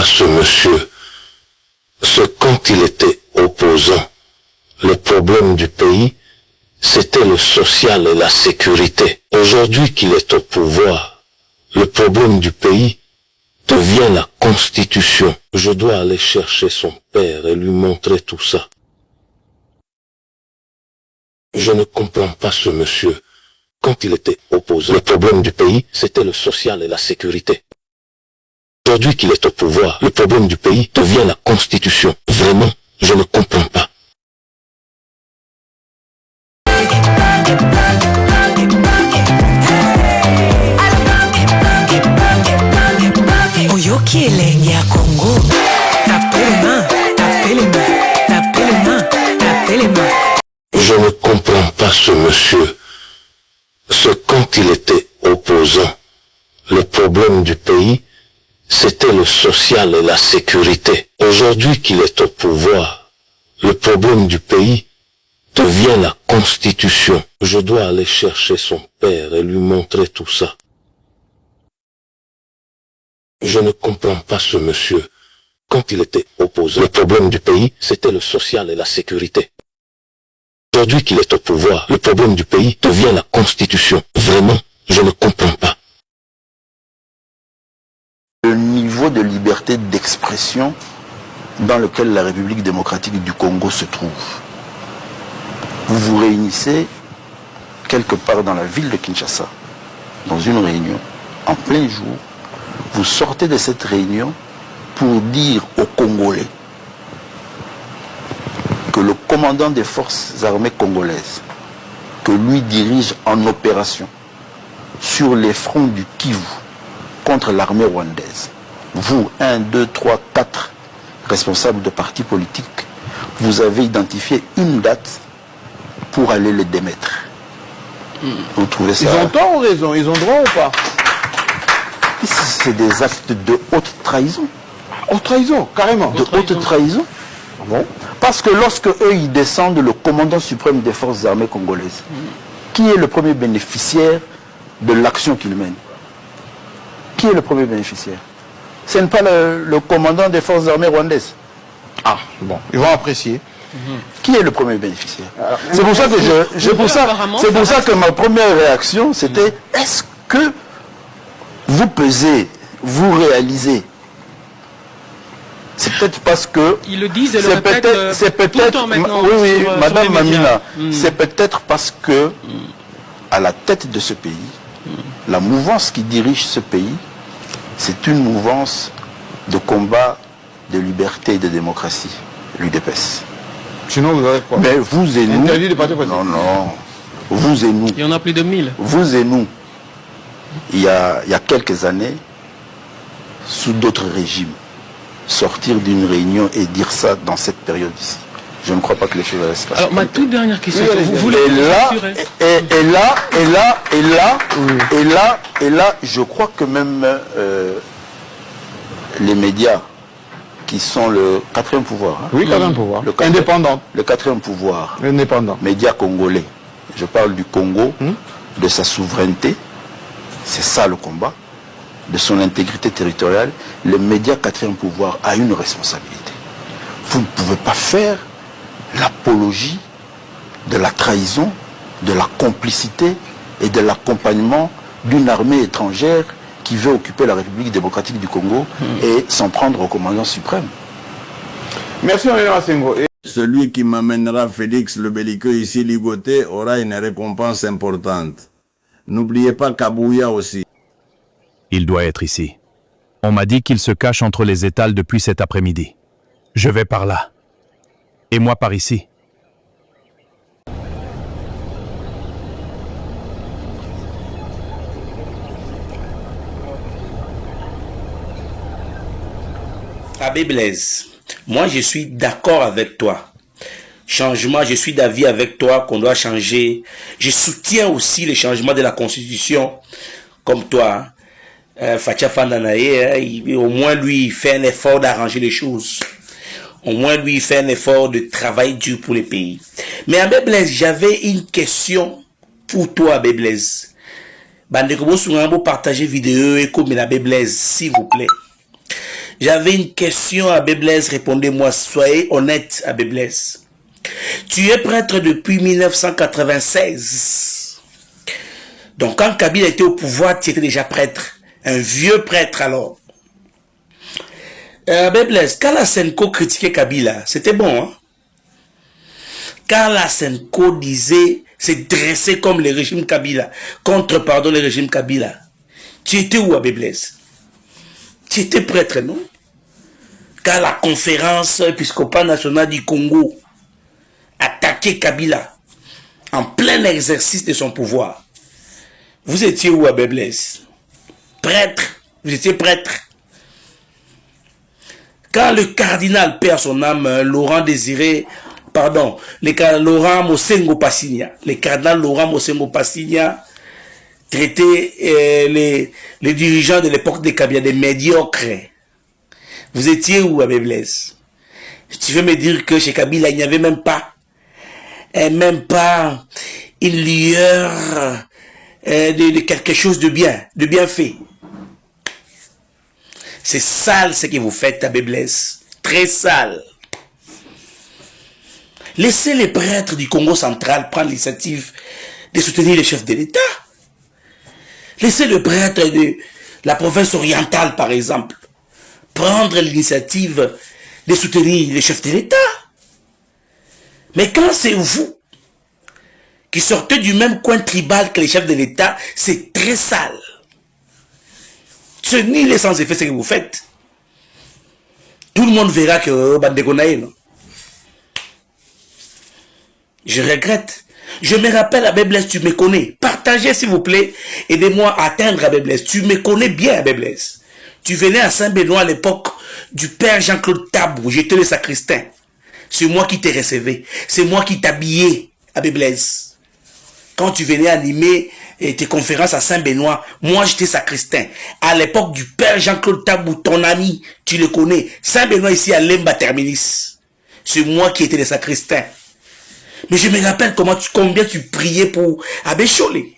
pas ce monsieur. Quand il était opposant, le problème du pays, c'était le social et la sécurité. Aujourd'hui qu'il est au pouvoir, le problème du pays devient la constitution. Je dois aller chercher son père et lui montrer tout ça. Je ne comprends pas ce monsieur. Quand il était opposant, le problème du pays, c'était le social et la sécurité. Aujourd'hui qu'il est au pouvoir, le problème du pays devient la constitution. Vraiment, je ne comprends pas. Oyoki elenge ya Congo. Tapelema. Je ne comprends pas ce monsieur. Quand il était opposant, le problème du pays, c'était le social et la sécurité. Aujourd'hui qu'il est au pouvoir, le problème du pays devient la constitution. Je dois aller chercher son père et lui montrer tout ça. Je ne comprends pas ce monsieur. Quand il était opposant, le problème du pays, c'était le social et la sécurité. Aujourd'hui qu'il est au pouvoir, le problème du pays devient la constitution. Vraiment, je ne comprends pas. Le niveau de liberté d'expression dans lequel la République démocratique du Congo se trouve. Vous vous réunissez quelque part dans la ville de Kinshasa, dans une réunion, en plein jour. Vous sortez de cette réunion pour dire aux Congolais que le commandant des forces armées congolaises, que lui dirige en opération sur les fronts du Kivu contre l'armée rwandaise, vous, 1, 2, 3, 4 responsables de partis politiques, vous avez identifié une date pour aller les démettre. Vous trouvez ça? Ils ont tort ou raison? Ils ont droit ou pas? C'est des actes de haute trahison. Haute trahison, carrément. De haute trahison. Bon. Parce que lorsque eux, ils descendent le commandant suprême des forces armées congolaises, qui est le premier bénéficiaire de l'action qu'il mène? Qui est le premier bénéficiaire? Ce n'est pas le commandant des forces armées rwandaises. Ah, bon, ils vont apprécier. Qui est le premier bénéficiaire? C'est pour ça que c'est pour ça que ma première réaction, c'était est-ce que vous pesez, vous réalisez? C'est peut-être parce que... Ils le disent et le c'est peut-être oui, Madame Mamina, c'est peut-être parce que à la tête de ce pays, la mouvance qui dirige ce pays, c'est une mouvance de combat de liberté et de démocratie, l'UDPS. Sinon vous avez quoi? Mais vous et nous... Non, vous et nous... Il y en a plus de 1000. Vous et nous, il y a quelques années, sous d'autres régimes, sortir d'une réunion et dire ça dans cette période ici. Je ne crois pas que les choses allaient se passer. Alors ma toute dernière question, vous voulez et là, je crois que même les médias qui sont le quatrième pouvoir. Hein, oui, quatrième pouvoir. Indépendant. Le quatrième pouvoir. Indépendant. Médias congolais. Je parle du Congo, de sa souveraineté. C'est ça le combat. De son intégrité territoriale. Le média quatrième pouvoir a une responsabilité. Vous ne pouvez pas faire l'apologie de la trahison, de la complicité et de l'accompagnement d'une armée étrangère qui veut occuper la République démocratique du Congo et s'en prendre au commandant suprême. Merci, Mme Sengo. Celui qui m'amènera Félix le belliqueux ici ligoté aura une récompense importante. N'oubliez pas Kabouya aussi. Il doit être ici. On m'a dit qu'il se cache entre les étals depuis cet après-midi. Je vais par là. Et moi par ici. Abbé Blaise, moi je suis d'accord avec toi. Changement, je suis d'avis avec toi qu'on doit changer. Je soutiens aussi les changements de la Constitution, comme toi. Fatia Fandanaye, au moins lui, il fait un effort d'arranger les choses. Au moins lui, il fait un effort de travail dur pour les pays. Mais Abbé Blaise, j'avais une question pour toi, Abbé Blaise. Bande Kobo Soungambo, partagez vidéo et comme Abbé Blaise, s'il vous plaît. J'avais une question à Abbé Blaise, répondez-moi, soyez honnête Abbé Blaise. Tu es prêtre depuis 1996. Donc quand Kabila était au pouvoir, tu étais déjà prêtre. Un vieux prêtre alors. Abbé Blaise, quand la Senko critiquait Kabila, c'était bon, hein? Quand la Senko disait, c'est dressé comme le régime Kabila, contre, pardon, le régime Kabila, tu étais où, Abbé Blaise? Tu étais prêtre, non? Quand la conférence épiscopale nationale du Congo attaquait Kabila en plein exercice de son pouvoir, vous étiez où, Abbé Blaise? Prêtre, vous étiez prêtre. Quand le cardinal perd son âme, Laurent Mosengo Passigna, le cardinal Laurent Mosengo Passigna traitait les dirigeants de l'époque de Kabila des médiocres. Vous étiez où, Abbé Blaise? Tu veux me dire que chez Kabila, il n'y avait même pas une lueur de quelque chose de bien fait. C'est sale ce que vous faites, Abbé Blaise. Très sale. Laissez les prêtres du Congo central prendre l'initiative de soutenir les chefs de l'État. Laissez le prêtre de la province orientale, par exemple, prendre l'initiative de soutenir les chefs de l'État. Mais quand c'est vous qui sortez du même coin tribal que les chefs de l'État, c'est très sale. Ce nul est sans effet ce que vous faites. Tout le monde verra que Bandegonaï, non? Je regrette. Je me rappelle, Abbé Blaise, tu me connais. Partagez, s'il vous plaît. Aidez-moi à atteindre Abbé Blaise. Tu me connais bien, Abbé Blaise. Tu venais à Saint-Benoît à l'époque du père Jean-Claude Tabou. J'étais le sacristain. C'est moi qui t'ai recevé. C'est moi qui t'habillais, Abbé Blaise. Quand tu venais animer tes conférences à Saint-Benoît, moi j'étais sacristain. À l'époque du père Jean-Claude Tabou, ton ami, tu le connais. Saint-Benoît ici à Lemba Terminis. C'est moi qui étais le sacristain. Mais je me rappelle combien tu priais pour Abbé Cholé.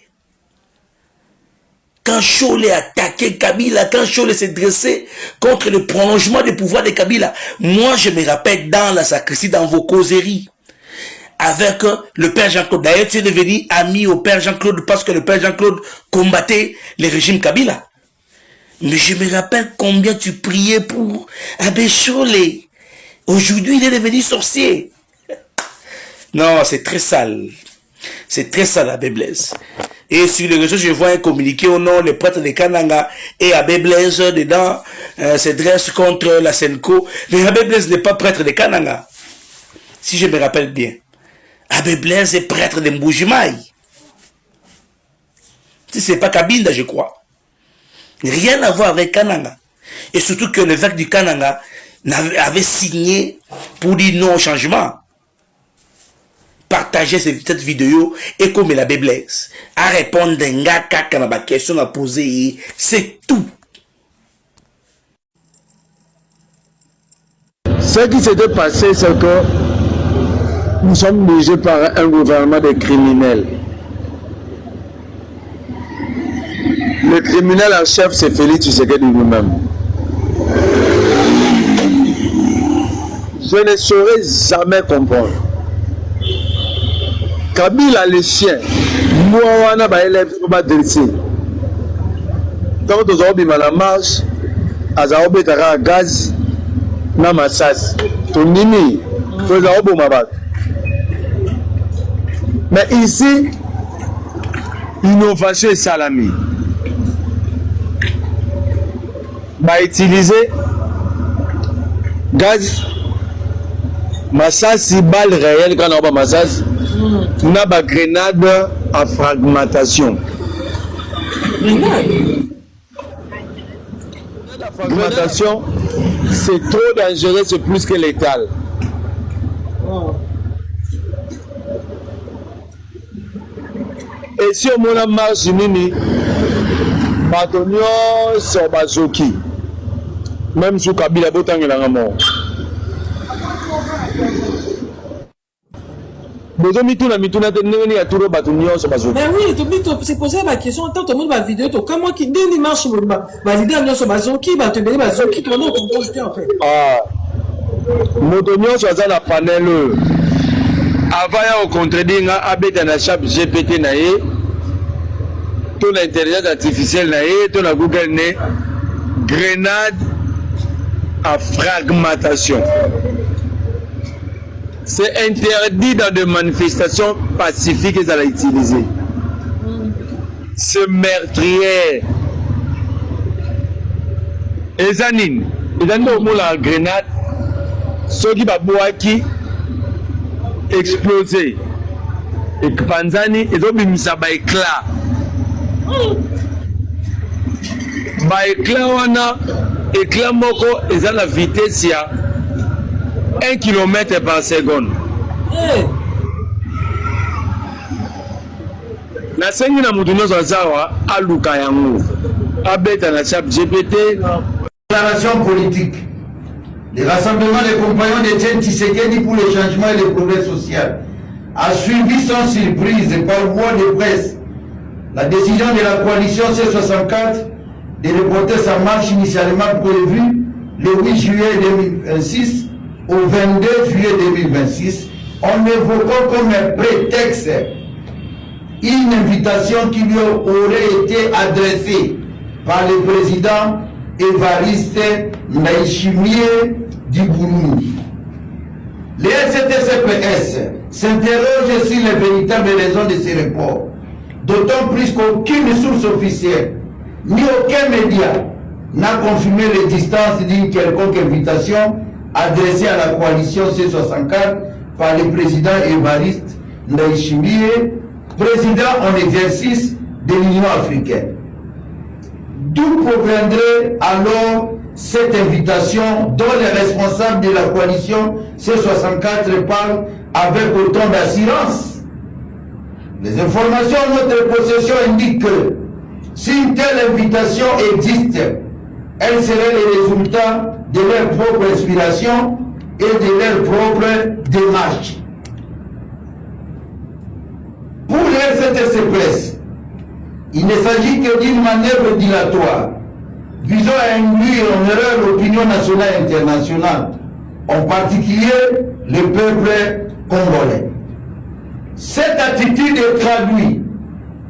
Quand Cholé attaquait Kabila, quand Cholé s'est dressé contre le prolongement des pouvoirs de Kabila, moi je me rappelle dans la sacristie, dans vos causeries, avec le père Jean-Claude. D'ailleurs, tu es devenu ami au père Jean-Claude parce que le père Jean-Claude combattait le régime Kabila. Mais je me rappelle combien tu priais pour Abbé Cholé. Aujourd'hui, il est devenu sorcier. Non, c'est très sale. C'est très sale, Abbé Blaise. Et sur les réseaux, je vois un communiqué au nom, les prêtres de Kananga et Abbé Blaise dedans se dresse contre la Senko. Mais Abbé Blaise n'est pas prêtre de Kananga. Si je me rappelle bien. Abbé Blaise est prêtre de Mbujimaï. Si c'est pas Kabinda, je crois. Rien à voir avec Kananga. Et surtout que l'évêque du Kananga avait signé pour dire non au changement. Partagez cette vidéo et comme l'Abbé Blaise à répondre à la question à poser, c'est tout. Ce qui s'était passé, c'est que nous sommes dirigés par un gouvernement de criminels. Le criminel en chef, c'est Félix Tshisekedi lui-même. Je ne saurais jamais comprendre. Kabila les chiens, moi on a pas élève on va dresser. Quand on a obima la marche, à obétara gaz, na massage. Ton nini, faut la oboma bat. Mais ici, innovation et salami. Va utiliser gaz, massage si balle réelle quand on a massage. Na ba grenade à fragmentation. La fragmentation, c'est trop dangereux, c'est plus que létal. Et si on a marche nini, batonio sur bazoki, même sous Kabila botang il a mort. bozomituna mituna te ndenge nini ya turo bato nyonso bazo. Mais oui, c'est posé ma question tant tout le monde va vidéo to comment qui ndeni marche ba leader nyonso bazo qui ba te beli bazo qui tourne au composé en fait. Ah. Moto nyonso aza na panel oyo. Avant ya au contredire nga abeta na chat GPT na ye. To na intelligence artificielle na ye, to na Google ne grenade à fragmentation. C'est interdit dans des manifestations pacifiques qu'ils allaient utiliser. C'est meurtrier. Et Zanine, il y a la grenade, ceux qui ont explosé. Et Panzani, ils ont mis ça par éclat. Par éclat, on a éclat moko, ils ont la vitesse, il y a 1 km par seconde. Na sengi na mutu nyonso azawa aluka yango abeta na chat GPT. Déclaration politique. Le rassemblement des compagnons de Etienne Tshisekedi pour le changement et le progrès social a suivi sans surprise par voie de presse la décision de la coalition C64 de reporter sa marche initialement prévue le 8 juillet 2026 au 22 juillet 2026 en évoquant comme un prétexte une invitation qui lui aurait été adressée par le président Évariste Ndayishimiye du Burundi. Le RCT-CPS s'interroge sur les véritables raisons de ces reports, d'autant plus qu'aucune source officielle ni aucun média n'a confirmé les distances d'une quelconque invitation adressée à la coalition C64 par le président Évariste Ndayishimiye, président en exercice de l'Union africaine. D'où proviendrait alors cette invitation dont les responsables de la coalition C64 parlent avec autant d'assurance? Les informations en notre possession indiquent que si une telle invitation existe, elle serait le résultat de leur propre inspiration et de leur propre démarche. Pour les RCT-CPS, il ne s'agit que d'une manœuvre dilatoire visant à induire en erreur l'opinion nationale et internationale, en particulier le peuple congolais. Cette attitude traduit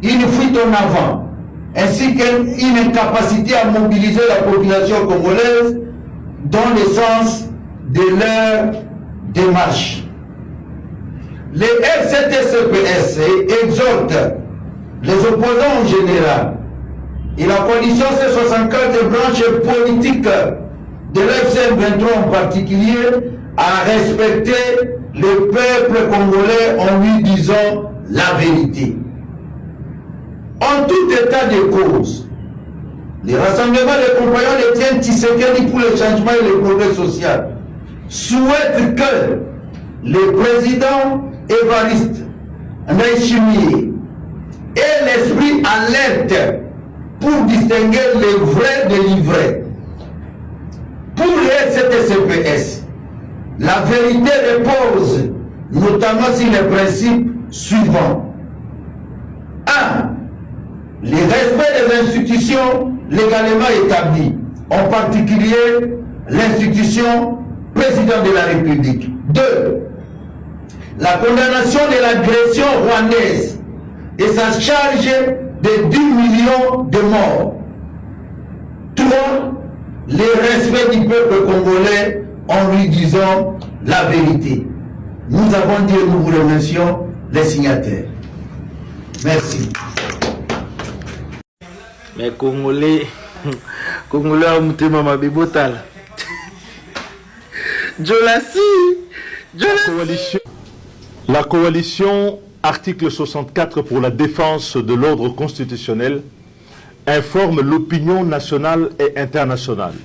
une fuite en avant, ainsi qu'une incapacité à mobiliser la population congolaise dans le sens de leur démarche. Les RCT-CPS exhortent les opposants en général et la coalition C64 branche politique de l'FCM23 en particulier à respecter le peuple congolais en lui disant la vérité. En tout état de cause, les rassemblements des compagnons d'Etienne Tshisekedi pour le changement et le progrès social souhaitent que le président Évariste Ndayishimiye ait l'esprit alerte pour distinguer les vrais des livrés. Pour les RCT-CPS, la vérité repose notamment sur les principes suivants. 1. Le respect des institutions légalement établies, en particulier l'institution président de la République. 2. La condamnation de l'agression rwandaise et sa charge de 10 millions de morts. 3. Le respect du peuple congolais en lui disant la vérité. Nous avons dit et nous vous remercions les signataires. Merci. Mais Congolais, Congolais mutema mabibotala. La coalition article 64 pour la défense de l'ordre constitutionnel informe l'opinion nationale et internationale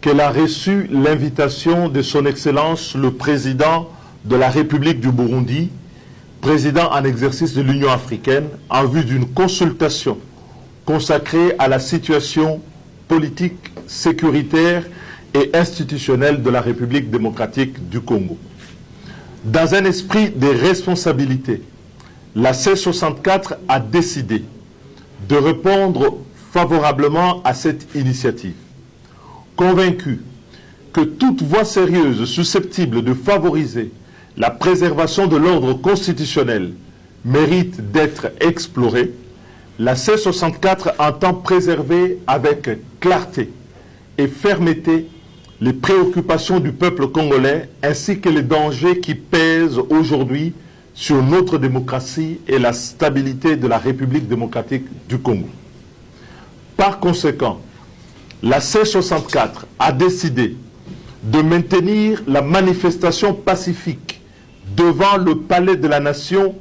qu'elle a reçu l'invitation de son Excellence le Président de la République du Burundi, président en exercice de l'Union africaine, en vue d'une consultation consacrée à la situation politique, sécuritaire et institutionnelle de la République démocratique du Congo. Dans un esprit de responsabilité, la C64 a décidé de répondre favorablement à cette initiative, convaincu que toute voie sérieuse susceptible de favoriser la préservation de l'ordre constitutionnel mérite d'être explorée. La C64 entend préserver avec clarté et fermeté les préoccupations du peuple congolais ainsi que les dangers qui pèsent aujourd'hui sur notre démocratie et la stabilité de la République démocratique du Congo. Par conséquent, la C64 a décidé de maintenir la manifestation pacifique devant le Palais de la Nation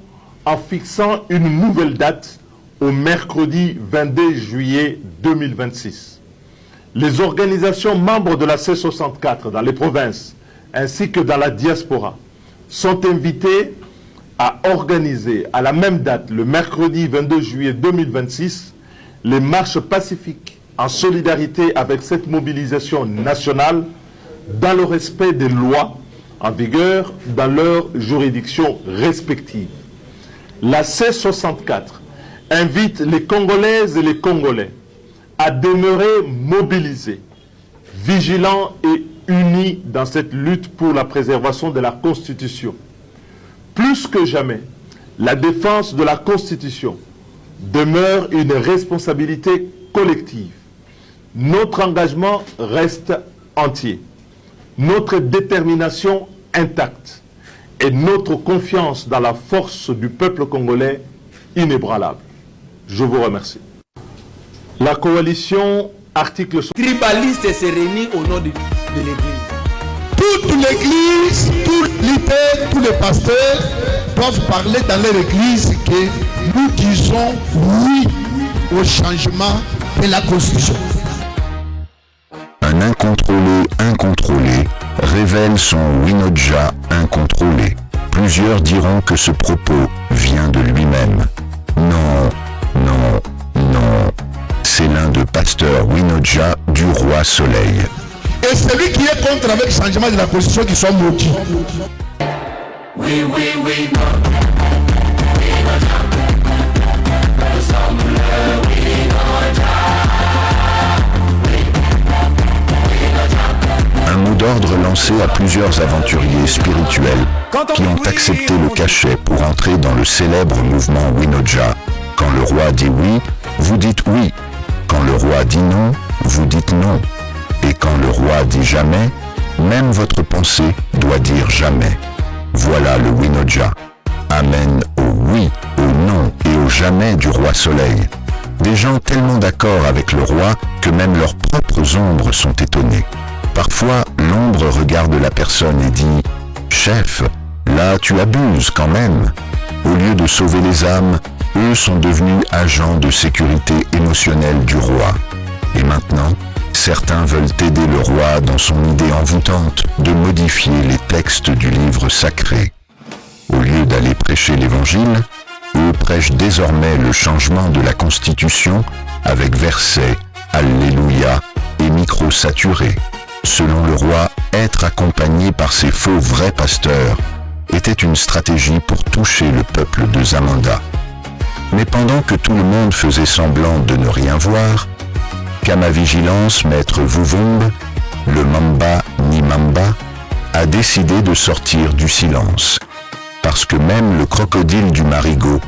en fixant une nouvelle date au mercredi 22 juillet 2026. Les organisations membres de la C64 dans les provinces ainsi que dans la diaspora sont invitées à organiser à la même date, le mercredi 22 juillet 2026, les marches pacifiques en solidarité avec cette mobilisation nationale dans le respect des lois en vigueur dans leurs juridictions respectives. La C64 invite les Congolaises et les Congolais à demeurer mobilisés, vigilants et unis dans cette lutte pour la préservation de la Constitution. Plus que jamais, la défense de la Constitution demeure une responsabilité collective. Notre engagement reste entier, notre détermination intacte et notre confiance dans la force du peuple congolais inébranlable. Je vous remercie. La coalition article... Tribaliste se réunit au nom de l'Église. Toute l'Église, tout leader, tous les pasteurs doivent parler dans leur Église que nous disons oui au changement de la Constitution. Un incontrôlé révèle son Winoja incontrôlé. Plusieurs diront que ce propos vient de lui-même. Non, non, non. C'est l'un de pasteur Winoja du Roi Soleil. Et celui qui est contre avec le changement de la Constitution qui soit maudit. Oui, oui, oui, non. Nous sommes le Winoja. Un mot d'ordre lancé à plusieurs aventuriers spirituels qui ont accepté le cachet pour entrer dans le célèbre mouvement Winoja. Quand le roi dit oui, vous dites oui. Quand le roi dit non, vous dites non. Et quand le roi dit jamais, même votre pensée doit dire jamais. Voilà le Winoja. Amen au oui, au non et au jamais du roi Soleil. Des gens tellement d'accord avec le roi que même leurs propres ombres sont étonnés. Parfois, l'ombre regarde la personne et dit « Chef, là tu abuses quand même ». Au lieu de sauver les âmes, eux sont devenus agents de sécurité émotionnelle du roi. Et maintenant, certains veulent aider le roi dans son idée envoûtante de modifier les textes du livre sacré. Au lieu d'aller prêcher l'évangile, eux prêchent désormais le changement de la Constitution avec versets, Alléluia et micros saturés. Selon le roi, être accompagné par ces faux vrais pasteurs était une stratégie pour toucher le peuple de Zamanda. Mais pendant que tout le monde faisait semblant de ne rien voir, qu'à ma vigilance, maître Vuvumb, le Mamba ni Mamba, a décidé de sortir du silence, parce que même le crocodile du Marigot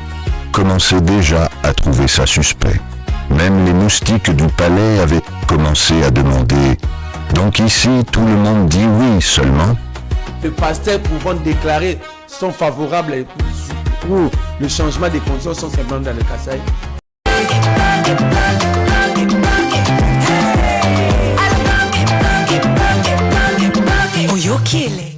commençait déjà à trouver ça suspect. Même les moustiques du palais avaient commencé à demander « Donc ici, tout le monde dit oui seulement ?» Les pasteurs pouvant déclarer sont favorables pour le changement des conditions sont seulement dans le Kasaï. Oyokile.